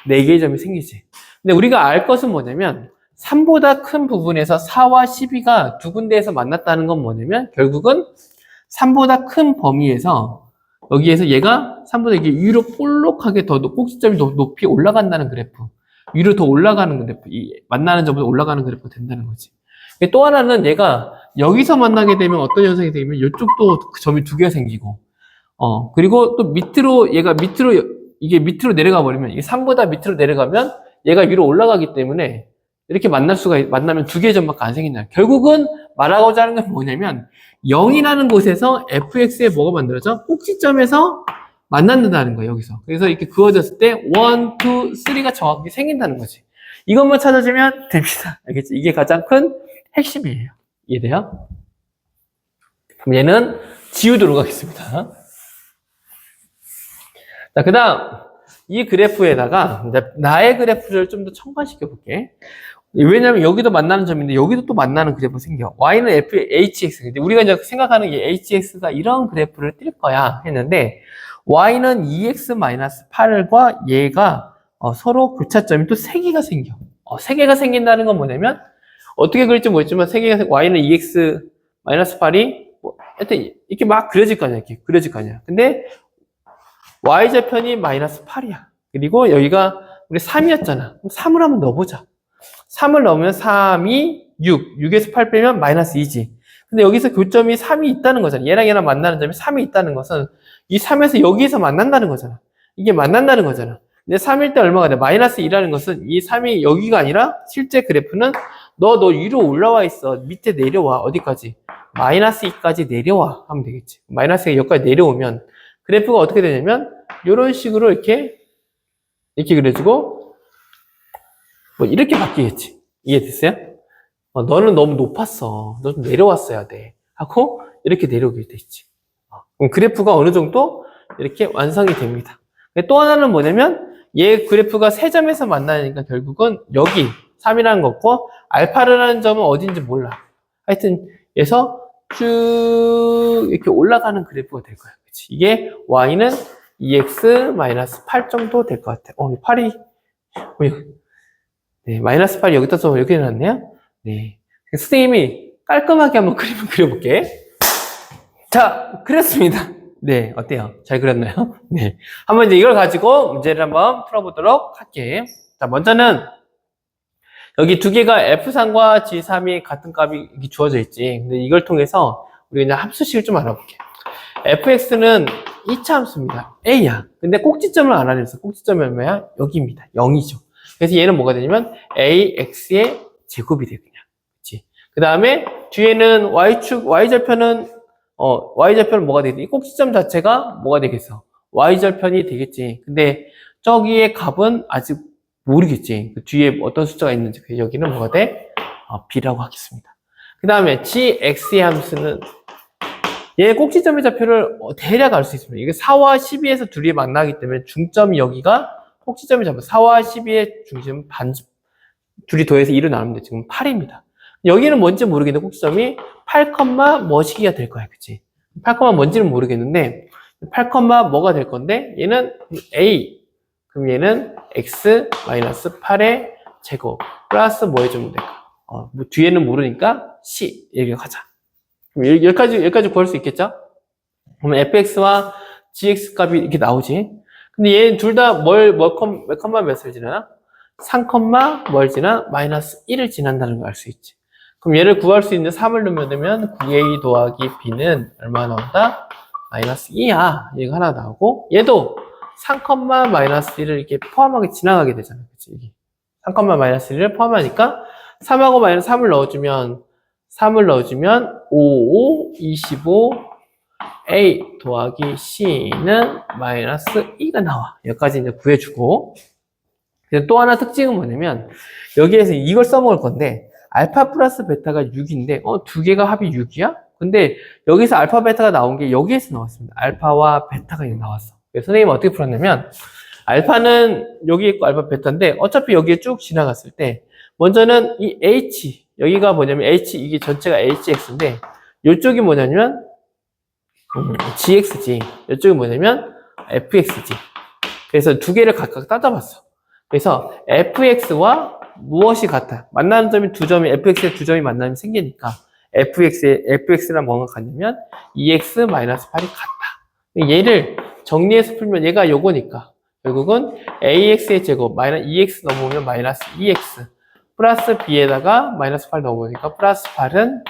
4개의 점이 생기지. 근데 우리가 알 것은 뭐냐면 3보다 큰 부분에서 4와 12가 두 군데에서 만났다는 건 뭐냐면 결국은 3보다 큰 범위에서 여기에서 얘가 3보다 이게 위로 볼록하게 더 꼭지점이 더 높이 올라간다는 그래프. 위로 더 올라가는 그래프. 이 만나는 점보다 올라가는 그래프가 된다는 거지. 또 하나는 얘가 여기서 만나게 되면 어떤 현상이 되면 이쪽도 점이 두 개가 생기고 그리고 또 이게 밑으로 내려가 버리면 이게 3보다 밑으로 내려가면 얘가 위로 올라가기 때문에 이렇게 만나면 두 개의 점밖에 안 생긴다. 결국은 말하고자 하는 건 뭐냐면 0이라는 곳에서 fx에 뭐가 만들어져? 꼭지점에서 만난다는 거예요, 여기서. 그래서 이렇게 그어졌을 때 1, 2, 3가 정확하게 생긴다는 거지. 이것만 찾아주면 됩니다. 알겠지? 이게 가장 큰 핵심이에요. 이해돼요? 그럼 얘는 지우도록 하겠습니다. 자, 그 다음, 이 그래프에다가 나의 그래프를 좀 더 첨가시켜 볼게. 왜냐면 여기도 만나는 점인데 여기도 또 만나는 그래프 생겨. y는 hx. 근데 우리가 이제 생각하는 게 hx가 이런 그래프를 띌 거야 했는데 y는 2x-8과 얘가 서로 교차점이 또 3개가 생겨. 3개가 생긴다는 건 뭐냐면 어떻게 그릴지 모르겠지만 3개가 y는 2x-8이 하여튼 이렇게 막 그려질 거 아니야. 이렇게 그려질 거 아니야. 근데 y좌편이 -8이야. 그리고 여기가 우리 3이었잖아. 그럼 3을 한번 넣어보자. 3을 넣으면 3이 6. 6에서 8 빼면 -2지. 근데 여기서 교점이 3이 있다는 거잖아. 얘랑 얘랑 만나는 점이 3이 있다는 것은 이 3에서 여기서 만난다는 거잖아. 이게 만난다는 거잖아. 근데 3일 때 얼마가 돼? -2라는 것은 이 3이 여기가 아니라 실제 그래프는 너 위로 올라와 있어. 밑에 내려와. 어디까지? -2까지 내려와. 하면 되겠지. -2가 여기까지 내려오면 그래프가 어떻게 되냐면 이런 식으로 이렇게 그려지고 뭐 이렇게 바뀌겠지. 이해됐어요? 너는 너무 높았어. 너 좀 내려왔어야 돼. 하고 이렇게 내려오게 돼 있지. 그럼 그래프가 어느 정도 이렇게 완성이 됩니다. 또 하나는 뭐냐면 얘 그래프가 세 점에서 만나니까 결국은 여기 3이라는 거고 알파라는 점은 어딘지 몰라. 하여튼 얘서 쭉 이렇게 올라가는 그래프가 될 거야. 그치? 이게 y는 2x-8 정도 될 것 같아. 8이 네, -8 여기다 써 이렇게 해놨네요. 네. 선생님이 깔끔하게 한번 그림을 그려볼게. 자, 그렸습니다. 네, 어때요? 잘 그렸나요? 네. 한번 이제 이걸 가지고 문제를 한번 풀어보도록 할게요. 자, 먼저는 여기 두 개가 F3과 G3이 같은 값이 이렇게 주어져 있지. 근데 이걸 통해서 우리 그냥 함수식을 좀 알아볼게. fx는 2차 함수입니다. a야. 근데 꼭지점을 알아내서 꼭지점이 얼마야? 여기입니다. 0이죠. 그래서 얘는 뭐가 되냐면 ax의 제곱이 돼, 그냥. 그치? 그 다음에 뒤에는 y절편은 뭐가 되겠지? 이 꼭지점 자체가 뭐가 되겠어? y절편이 되겠지. 근데 저기의 값은 아직 모르겠지. 그 뒤에 어떤 숫자가 있는지. 여기는 뭐가 돼? b라고 하겠습니다. 그 다음에 gx의 함수는 얘 꼭지점의 좌표를 대략 알 수 있습니다. 이게 4와 12에서 둘이 만나기 때문에 중점이 여기가 꼭지점의 좌표 4와 12의 중심 둘이 더해서 2로 나누면 돼. 지금 8입니다. 여기는 뭔지 모르겠는데 꼭지점이 8, 뭐시기가 될 거야. 그치? 8, 뭔지는 모르겠는데 8, 뭐가 될 건데 얘는 a 그럼 얘는 x-8의 제곱 플러스 뭐 해주면 될까? 뭐 뒤에는 모르니까 c 이렇게 가자. 그럼 여기까지 구할 수 있겠죠? 그러면 fx와 gx 값이 이렇게 나오지. 근데 얘는 둘 다 몇 컴마를 지나나? 3, 뭘 지나? -1을 지난다는 걸 알 수 있지. 그럼 얘를 구할 수 있는 3을 넣으면 되면 9a 더하기 b는 얼마 나온다? -2야. 얘가 하나 나오고 얘도 3, -1을 이렇게 포함하게 지나가게 되잖아. 그치? 이게 3, -1을 포함하니까 3하고 -3을 넣어주면 5, 25 a 더하기 c는 -2가 나와. 여기까지 이제 구해주고. 또 하나 특징은 뭐냐면 여기에서 이걸 써먹을 건데 알파 플러스 베타가 6인데 두 개가 합이 6이야? 근데 여기서 알파 베타가 나온 게 여기에서 나왔습니다. 알파와 베타가 나왔어. 그래서 선생님은 어떻게 풀었냐면 알파는 여기 있고 알파 베타인데 어차피 여기에 쭉 지나갔을 때 먼저는 이 h 여기가 뭐냐면 이게 전체가 hx인데 이쪽이 뭐냐면 gx지. 이쪽이 뭐냐면 fx지. 그래서 두 개를 각각 따져봤어. 그래서 fx와 무엇이 같아? 만나는 점이 두 점이 fx의 두 점이 만나면 생기니까 fx랑 뭐가 같냐면 2x-8이 같다. 얘를 정리해서 풀면 얘가 요거니까 결국은 ax의 제곱 마이너스 2x 넘어오면 -2x 플러스 b에다가 -8 넣어보니까 플러스 8은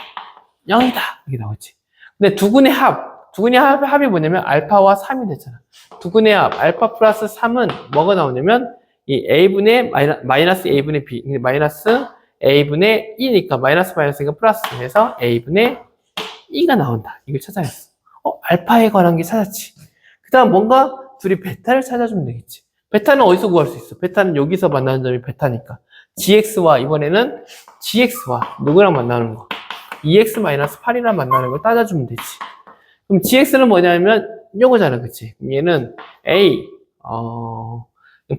0이다. 이게 나오지. 근데 두근의 합이 뭐냐면 알파와 3이 되잖아. 두근의 합, 알파 플러스 3은 뭐가 나오냐면 이 a분의 마이너스 a분의 b, 마이너스 a분의 2니까 마이너스가 플러스 해서 a분의 2가 나온다. 이걸 찾아냈어. 알파에 관한 게 찾았지. 그 다음 뭔가 둘이 베타를 찾아주면 되겠지. 베타는 어디서 구할 수 있어? 베타는 여기서 만나는 점이 베타니까. gx와 이번에는 gx와 누구랑 만나는 거? 2x-8이랑 만나는 걸 따져주면 되지. 그럼 gx는 뭐냐면 요거잖아, 그치? 그럼 얘는 a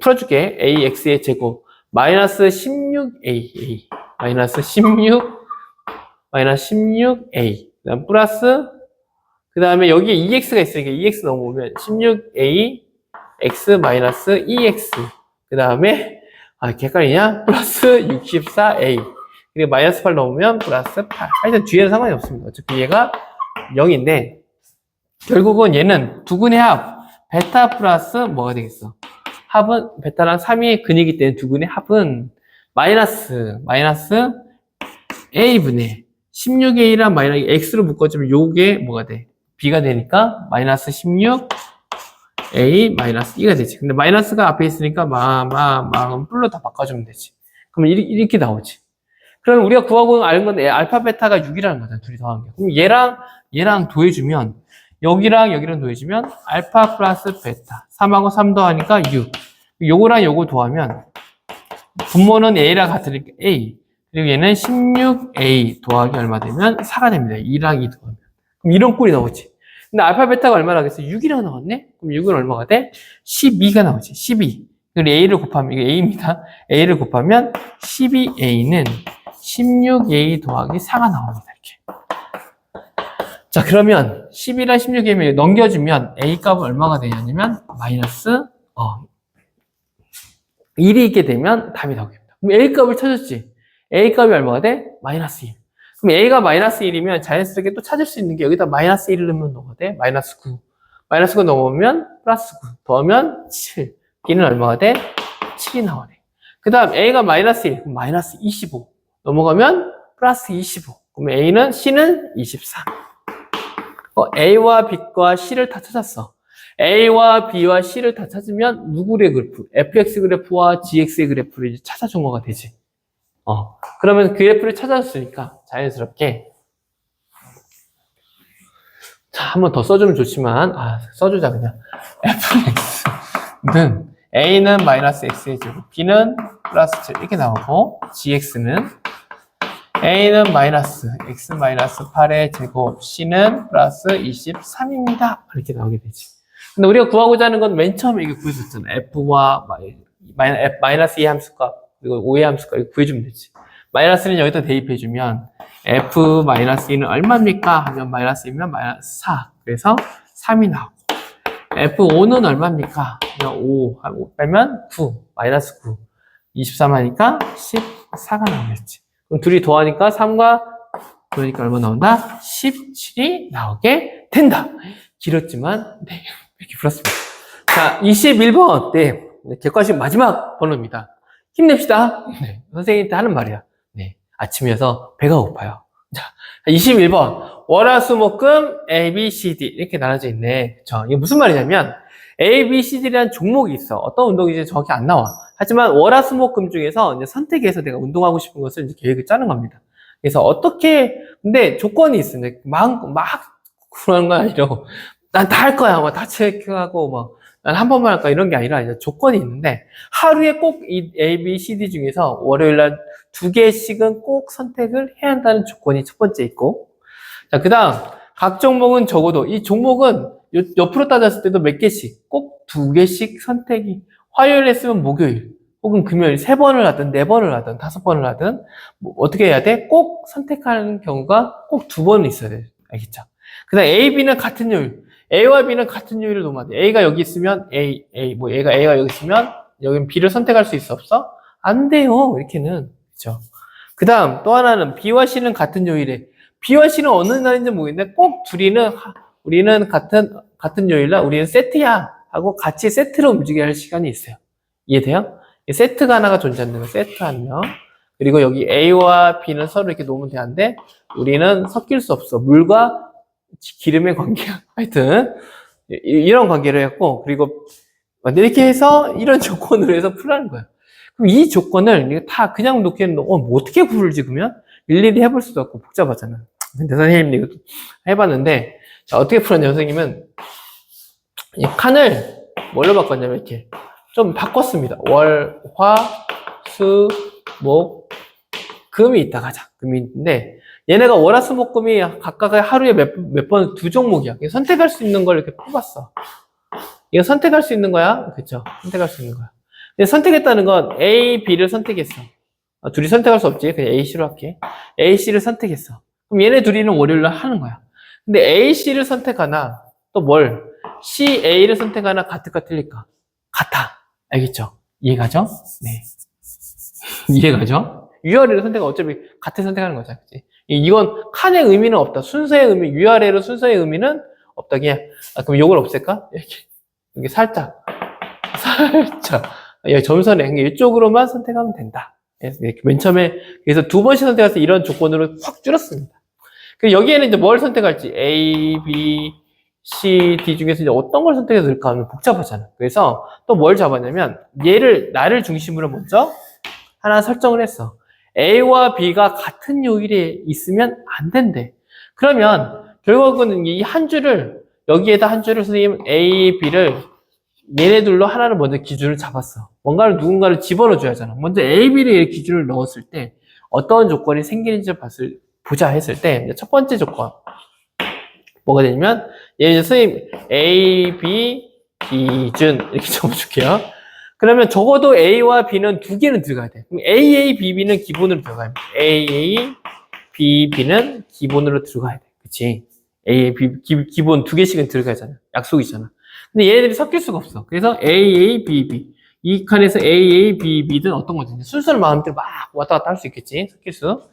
풀어줄게. ax의 제곱 마이너스 16A, 마이너스 16A, 그 다음 플러스, 그 다음에 여기에 EX가 있으니까 EX 넘어오면 16A, X 마이너스 EX, 그 다음에, 이렇게 헷갈리냐? 플러스 64A, 그리고 마이너스 8 넘으면 플러스 8. 하여튼 뒤에는 상관이 없습니다. 어차피 얘가 0인데, 결국은 얘는 두근의 합, 베타 플러스 뭐가 되겠어? 합은, 베타랑 3이 근이기 때문에 두근의 합은 마이너스 A분의 16A랑 마이너스 X로 묶어주면 요게 뭐가 돼? B가 되니까 마이너스 16A 마이너스 2가 되지. 근데 마이너스가 앞에 있으니까 뿔로 다 바꿔주면 되지. 그러면 이렇게 나오지. 그럼 우리가 구하고 아는 건 알파 베타가 6이라는 거잖아. 둘이 더한 게. 그럼 얘랑 더해주면 여기랑 더해주면 알파 플러스 베타 3하고 3 더하니까 6. 요거랑 요거 더하면 분모는 A랑 같으니까 A. 그리고 얘는 16A 더하기 얼마 되면 4가 됩니다. 2랑 2 더하면. 그럼 이런 꼴이 나오지. 근데 알파 베타가 얼마나 하겠어? 6이라고 나왔네? 그럼 6은 얼마가 돼? 12가 나오지. 12. 그리고 A를 곱하면, 이게 A입니다. A를 곱하면 12A는 16A 더하기 4가 나옵니다. 이렇게. 자, 그러면 10이랑 16이면 넘겨주면 A 값은 얼마가 되냐면 마이너스 1이 있게 되면 답이 나오겠습니다. 그럼 A 값을 찾았지. A 값이 얼마가 돼? 마이너스 1. 그럼 A가 마이너스 1이면 자연스럽게 또 찾을 수 있는 게 여기다 마이너스 1을 넣으면 뭐가 돼? 마이너스 9. 마이너스 9 넘으면 플러스 9. 더하면 7. B는 얼마가 돼? 7이 나오네. 그 다음 A가 마이너스 1. 그럼 마이너스 25. 넘어가면 플러스 25. 그럼 A는, C는 23. A와 B과 C를 다 찾았어. A와 B와 C를 다 찾으면 누구의 그래프? fx 그래프와 gx의 그래프를 이제 찾아준 거가 되지. 그러면 그 그래프를 찾았으니까 자연스럽게 자, 한 번 더 써주면 좋지만 써주자 그냥. fx는 A는 마이너스 x의 제곱, B는 플러스 7 이렇게 나오고 gx는 A는 마이너스 x 마이너스 8의 제곱, C는 플러스 23입니다. 이렇게 나오게 되지. 근데 우리가 구하고자 하는 건 맨 처음에 이게 구했었잖아. F와 마이너스 2 함수값, 그리고 5의 함수값, 이거 구해주면 되지. 마이너스는 여기다 대입해주면, F 마이너스 2는 얼마입니까? 하면 마이너스 2면 마이너스 4. 그래서 3이 나오고. F5는 얼마입니까? 그냥 5 빼면 9. 마이너스 9. 23 하니까 14가 나오겠지. 그럼 둘이 더하니까 3과 그러니까 얼마 나온다? 17이 나오게 된다. 길었지만, 네. 이렇게 풀었습니다. 자, 21번. 네. 객관식 마지막 번호입니다. 힘냅시다. 네. 선생님한테 하는 말이야. 네. 아침이어서 배가 고파요. 자, 21번. 월화수목금 A, B, C, D. 이렇게 나눠져 있네. 이게 무슨 말이냐면, A, B, C, D라는 종목이 있어. 어떤 운동인지 정확히 안 나와. 하지만 월화수목금 중에서 이제 선택해서 내가 운동하고 싶은 것을 이제 계획을 짜는 겁니다. 그래서 근데 조건이 있어. 막 그런 건 아니고, 난 다 할 거야. 다 체크하고, 난 한 번만 할 거야. 이런 게 아니라 이제 조건이 있는데, 하루에 꼭 이 A, B, C, D 중에서 월요일 날 2개씩은 꼭 선택을 해야 한다는 조건이 첫 번째 있고, 자, 그 다음, 각 종목은 적어도, 이 종목은 옆으로 따졌을 때도 몇 개씩, 꼭 2개씩 선택이, 화요일 했으면 목요일, 혹은 금요일 3번을 하든, 4번을 하든, 5번을 하든, 어떻게 해야 돼? 꼭 선택하는 경우가 꼭 2번은 있어야 돼. 알겠죠? 그 다음 A, B는 같은 요일. A와 B는 같은 요일을 놓으면 돼. A가 여기 있으면 A가 여기 있으면 여기는 B를 선택할 수 있어 없어? 안 돼요. 이렇게는. 그죠? 그 다음 또 하나는 B와 C는 같은 요일에. B와 C는 어느 날인지 모르겠는데 꼭 우리는 같은 요일날 우리는 세트야 하고 같이 세트로 움직여야 할 시간이 있어요. 이해돼요? 세트가 하나가 존재하는 거예요. 세트 한 명. 그리고 여기 A와 B는 서로 이렇게 놓으면 되는데 우리는 섞일 수 없어. 물과 기름의 관계야. 하여튼 이런 관계로 했고, 그리고 이렇게 해서 이런 조건으로 해서 풀라는 거야. 그럼 이 조건을 다 그냥 놓기에는 뭐 어떻게 풀지 그러면? 일일이 해볼 수도 없고 복잡하잖아. 근데 선생님 이거 해봤는데, 자, 어떻게 풀었냐 선생님은 이 칸을 뭘로 바꿨냐면 이렇게 좀 바꿨습니다. 월, 화, 수, 목, 금이 있다 가자. 금이 있는데 얘네가 월화수목금이 각각의 하루에 몇 번 2종목이야. 선택할 수 있는 걸 이렇게 뽑았어. 이거 선택할 수 있는 거야. 그쵸? 선택할 수 있는 거야. 근데 선택했다는 건 A, B를 선택했어. 둘이 선택할 수 없지. 그냥 A, C로 할게. A, C를 선택했어. 그럼 얘네 둘이는 월요일날 하는 거야. 근데 A, C를 선택하나 또 뭘? C, A를 선택하나 같을까 틀릴까? 같아. 알겠죠? 이해가죠? 네. 이해가죠? 위아래로 선택은 어차피 같은 선택하는 거잖아. 그치? 이건 칸의 의미는 없다. 순서의 의미, 위아래로 순서의 의미는 없다. 그냥, 그럼 요걸 없앨까? 이렇게. 여기 살짝. 여기 점선에. 이쪽으로만 선택하면 된다. 맨 처음에, 그래서 두 번씩 선택해서 이런 조건으로 확 줄였습니다. 그리고 여기에는 이제 뭘 선택할지, A, B, C, D 중에서 이제 어떤 걸 선택해서 넣을까 하면 복잡하잖아. 그래서 또 뭘 잡았냐면, 나를 중심으로 먼저 하나 설정을 했어. A와 B가 같은 요일에 있으면 안 된대. 그러면 결국은 이 한 줄을 여기에다 한 줄을 선생님 A, B를 얘네들로 하나를 먼저 기준을 잡았어. 뭔가를 누군가를 집어넣어 줘야 하잖아. 먼저 A, B를 기준을 넣었을 때 어떤 조건이 생기는지 보자 했을 때 첫 번째 조건 뭐가 되냐면 얘는 선생님 A, B 기준 이렇게 적어줄게요. 그러면 적어도 A와 B는 두 개는 들어가야 돼. 그럼 AA, BB는 기본으로 들어가야 돼. AA, BB는 기본으로 들어가야 돼. 그치? AA, B, 기본 두 개씩은 들어가잖아. 약속이잖아. 근데 얘네들이 섞일 수가 없어. 그래서 AA, BB. 이 칸에서 AA, BB는 어떤 거지? 순서를 마음대로 막 왔다 갔다 할 수 있겠지? 섞일 수.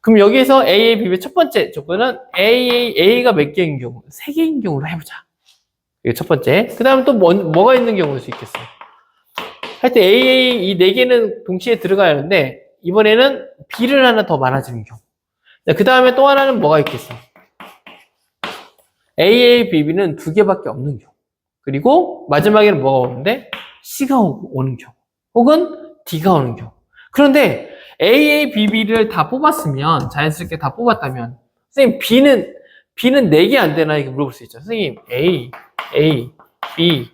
그럼 여기에서 AA, BB의 첫 번째 조건은 A가 몇 개인 경우? 세 개인 경우로 해보자. 이게 첫 번째. 그 다음에 또 뭐가 있는 경우일 수 있겠어? 하여튼 AA 이 네 개는 동시에 들어가야 하는데 이번에는 B를 하나 더 많아지는 경우. 그 다음에 또 하나는 뭐가 있겠어? AA, BB는 두 개밖에 없는 경우. 그리고 마지막에는 뭐가 오는데? C가 오는 경우. 혹은 D가 오는 경우. 그런데 AA, BB를 다 뽑았으면 자연스럽게 다 뽑았다면 선생님 B는 4개 안 되나? 이렇게 물어볼 수 있죠. 선생님 A, B,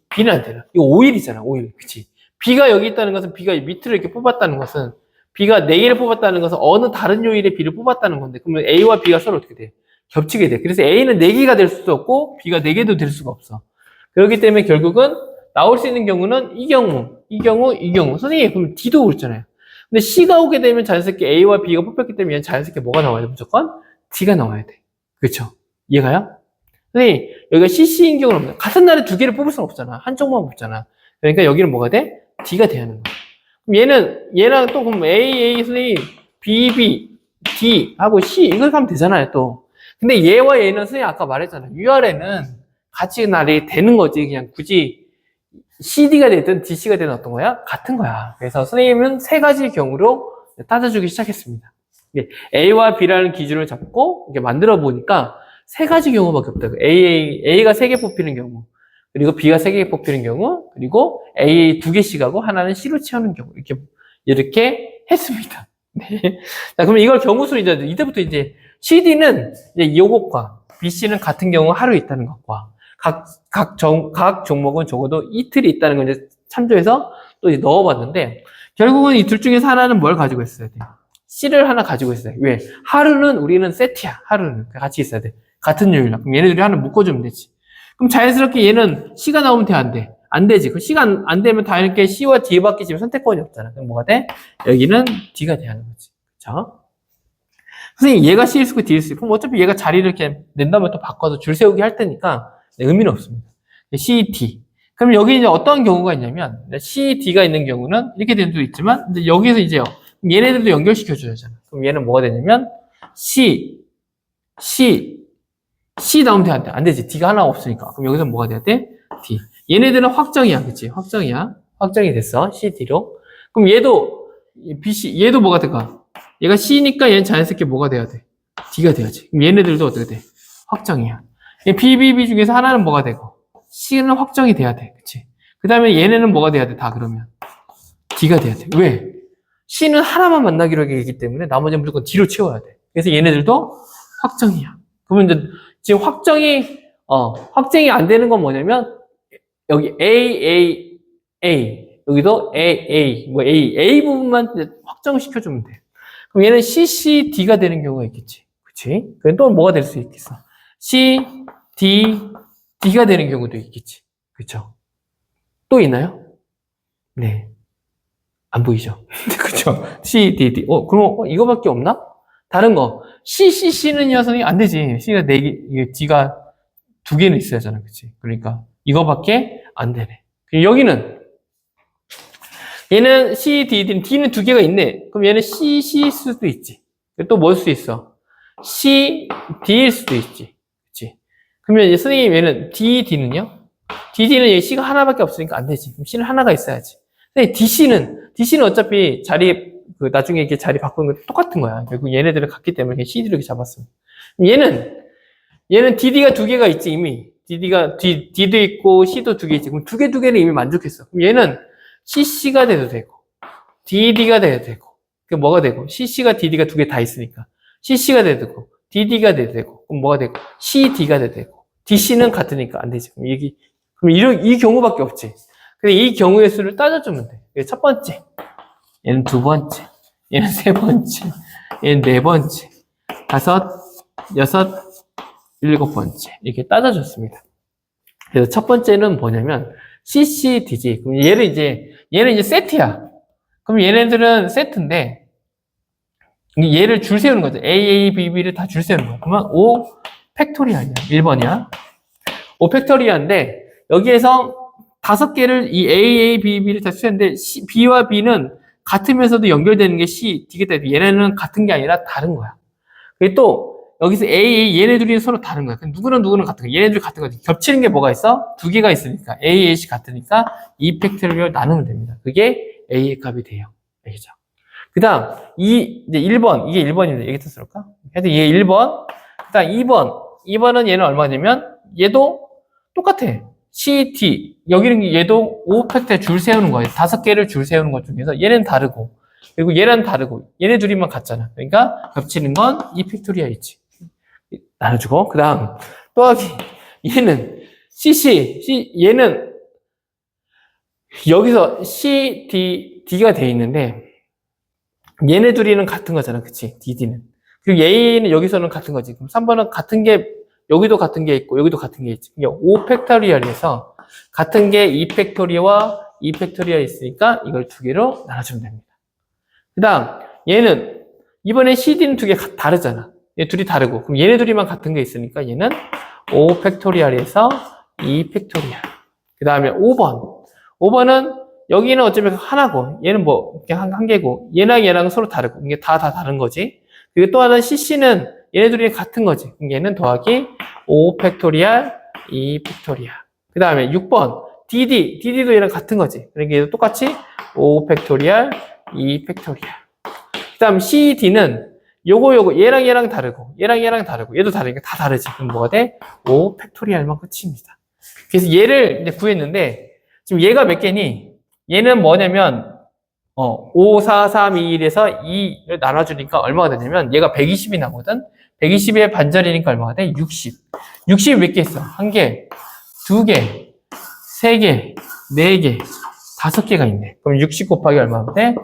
B는 안 되나? 이거 5일이잖아, 5일. 그치? B가 여기 있다는 것은 B가 밑으로 이렇게 뽑았다는 것은 B가 4개를 뽑았다는 것은 어느 다른 요일에 B를 뽑았다는 건데 그러면 A와 B가 서로 어떻게 돼? 겹치게 돼. 그래서 A는 4개가 될 수도 없고 B가 4개도 될 수가 없어. 그렇기 때문에 결국은 나올 수 있는 경우는 이 경우. 선생님, 그럼 D도 오잖아요. 근데 C가 오게 되면 자연스럽게 A와 B가 뽑혔기 때문에 자연스럽게 뭐가 나와야 돼? 무조건 D가 나와야 돼. 그렇죠? 이해가요? 선생님, 여기가 CC인 경우는 없나? 같은 날에 두 개를 뽑을 수는 없잖아. 한쪽만 뽑잖아. 그러니까 여기는 뭐가 돼? D가 돼야 하는 거야. 그럼 얘랑 또 그럼 A, 선생님, B, D 하고 C 이걸 하면 되잖아요, 또. 근데 얘와 얘는 선생님 아까 말했잖아요. UR에는 같이 날이 되는 거지. 그냥 굳이 CD가 되든 DC가 되든 어떤 거야? 같은 거야. 그래서 선생님은 세 가지 경우로 따져주기 시작했습니다. A와 B라는 기준을 잡고 이렇게 만들어 보니까 세 가지 경우밖에 없다. A가 3개 뽑히는 경우, 그리고 B가 3개 뽑히는 경우, 그리고 A 2개씩 하고 하나는 C로 채우는 경우. 이렇게 했습니다. 네. 자, 그러면 이걸 경우수로 이제부터 CD는 요것과 BC는 같은 경우 하루 있다는 것과 각 종목은 적어도 이틀이 있다는 걸 이제 참조해서 또 이제 넣어봤는데 결국은 이 둘 중에서 하나는 뭘 가지고 있어야 돼? C를 하나 가지고 있어야 돼. 왜? 하루는 우리는 세트야. 하루는 같이 있어야 돼. 같은 요일. 그럼 얘네들이 하나 묶어주면 되지. 그럼 자연스럽게 얘는 C가 나오면 돼, 안 돼? 안 되지. 그럼 C가 안 되면 당연히 C와 D밖에 지금 선택권이 없잖아. 그럼 뭐가 돼? 여기는 D가 돼야 하는 거지. 그쵸? 선생님, 얘가 C일 수 있고 D일 수 있고, 그럼 어차피 얘가 자리를 이렇게 낸 다음에 또 바꿔서 줄 세우기 할 테니까 의미는 없습니다. C, D. 그럼 여기 이제 어떤 경우가 있냐면, C, D가 있는 경우는 이렇게 되는 수도 있지만, 이제 여기서 이제요, 얘네들도 연결시켜줘야 하잖아. 그럼 얘는 뭐가 되냐면, C 나오면 돼, 안 돼? 안 되지. D가 하나가 없으니까. 그럼 여기서 뭐가 돼야 돼? D. 얘네들은 확정이야, 그치? 확정이야. 확정이 됐어. C, D로. 그럼 얘도, BC, 얘도 뭐가 될까? 얘가 C니까 얘는 자연스럽게 뭐가 돼야 돼? D가 돼야지. 그럼 얘네들도 어떻게 돼? 확정이야. B, B 중에서 하나는 뭐가 되고, C는 확정이 돼야 돼. 그치? 그 다음에 얘네는 뭐가 돼야 돼? 다 그러면. D가 돼야 돼. 왜? C는 하나만 만나기로 하기 때문에 나머지는 무조건 D로 채워야 돼. 그래서 얘네들도 확정이야. 그러면 이제 지금 확정이 안 되는 건 뭐냐면, 여기 A, 여기도 A 부분만 확정을 시켜주면 돼. 그럼 얘는 C, D가 되는 경우가 있겠지. 그치? 그럼 또 뭐가 될 수 있겠어? C, D가 되는 경우도 있겠지. 그쵸? 또 있나요? 네. 안 보이죠? 그쵸? C, D, D. 그럼 이거밖에 없나? 다른 거. C, C, C는요, 선생님, 안 되지. C가 4개, 이게 D가 2개는 있어야 하잖아. 그치? 그러니까, 이거밖에 안 되네. 여기는, 얘는 C, D, D는 2개가 있네. 그럼 얘는 C, C일 수도 있지. 또 뭘 수 있어? C, D일 수도 있지. 그치? 그러면 이제 선생님, 얘는 D, D는요? D, D는 얘 C가 하나밖에 없으니까 안 되지. 그럼 C는 하나가 있어야지. 근데 DC는 어차피 나중에 이렇게 자리 바꾸는 거 똑같은 거야. 결국 얘네들을 같기 때문에 CD를 이렇게 잡았어. 얘는 DD가 2개가 있지, 이미. D도 있고, C도 2개 있지. 그럼 2개는 이미 만족했어. 그럼 얘는 CC가 돼도 되고, DD가 돼도 되고, 그 뭐가 되고, CC가 DD가 2개 다 있으니까. CC가 돼도 되고, DD가 돼도 되고, 그럼 뭐가 되고, CD가 돼도 되고, DC는 같으니까 안 되지. 그럼 이 경우밖에 없지. 근데 이 경우의 수를 따져주면 돼. 첫 번째, 얘는 2번째, 얘는 3번째, 얘는 4번째, 5, 6, 7번째 이렇게 따져줬습니다. 그래서 첫 번째는 뭐냐면 CCDG. 그럼 얘는 이제 세트야. 그럼 얘네들은 세트인데 얘를 줄 세우는 거죠. A, B, B를 다 줄 세우는 거야. 그러면 O 팩토리얼이야. 1번이야. O 팩토리얼인데 여기에서 5개를 이 A, B, B를 다 쓰는데 B와 B는 같으면서도 연결되는 게 C, D기 때문에 얘네는 같은 게 아니라 다른 거야. 그리고 또 여기서 얘네 둘이 서로 다른 거야. 누구는 같은 거야. 얘네들이 같은 거지. 겹치는 게 뭐가 있어? 2개가 있으니까 A, A씩 같으니까 E 팩토리얼 나누면 됩니다. 그게 A의 값이 돼요. 알겠죠? 그 다음 이제 1번 이게 1번인데 얘기 뜻을까? 하여튼 얘 1번 그 다음 2번은 얘는 얼마냐면 얘도 똑같아. C, D. 여기는 얘도 O 팩터에 줄 세우는 거예요. 5개를 줄 세우는 것 중에서 얘는 다르고, 그리고 얘는 다르고, 얘네 둘이만 같잖아. 그러니까 겹치는 건 E 팩토리얼이지. 나눠주고, 그 다음, 또 하기. 얘는 얘는 여기서 C, D가 돼 있는데, 얘네 둘이는 같은 거잖아. 그치? D, D는. 그리고 A는 여기서는 같은 거지. 그럼 3번은 같은 게 여기도 같은 게 있고 여기도 같은 게 있지. 5 팩토리얼에서 같은 게 2 팩토리얼과 2 팩토리얼이 있으니까 이걸 2개로 나눠주면 됩니다. 그 다음 얘는 이번에 CD는 2개 다르잖아. 얘 둘이 다르고 그럼 얘네 둘이만 같은 게 있으니까 얘는 5 팩토리얼에서 2 팩토리얼. 그 다음에 5번은 여기는 어차피 하나고 얘는 뭐 한 개고 얘랑 서로 다르고 이게 다 다른 거지. 그리고 또 하나는 CC는 얘네들이 같은 거지. 얘는 더하기 5 팩토리얼 2 팩토리얼. 그 다음에 6번 DD도 얘랑 같은 거지. 그러니까 얘도 똑같이 5 팩토리얼 2 팩토리얼. 그 다음 CD는 요거 얘랑 다르고 얘랑 다르고 얘도 다르니까 다 다르지. 그럼 뭐가 돼? 5 팩토리얼만 끝입니다. 그래서 얘를 이제 구했는데 지금 얘가 몇 개니? 얘는 뭐냐면 5, 4, 3, 2, 1에서 2를 나눠주니까 얼마가 되냐면 얘가 120이 나거든. 120의 반절이니까 얼마가 돼? 60. 60이 몇 개 있어? 1개, 2개, 3개, 4개, 5개가 있네. 그럼 60 곱하기 얼마면 돼?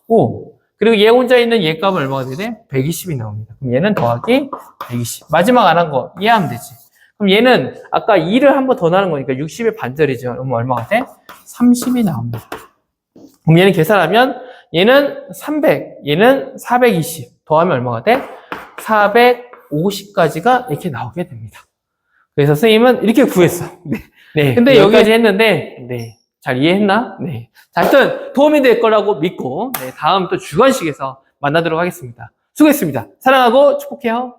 5. 그리고 얘 혼자 있는 얘 값은 얼마가 돼? 120이 나옵니다. 그럼 얘는 더하기 120. 마지막 안 한 거 이해하면 되지. 그럼 얘는 아까 2를 한 번 더 나눈 거니까 60의 반절이죠. 그럼 얼마가 돼? 30이 나옵니다. 그럼 얘는 계산하면 얘는 300, 얘는 420 더하면 얼마가 돼? 450까지가 이렇게 나오게 됩니다. 그래서 선생님은 이렇게 구했어. 네. 근데 여기까지 했는데, 네. 잘 이해했나? 네. 자, 하여튼 도움이 될 거라고 믿고, 네. 다음 또 주관식에서 만나도록 하겠습니다. 수고했습니다. 사랑하고 축복해요.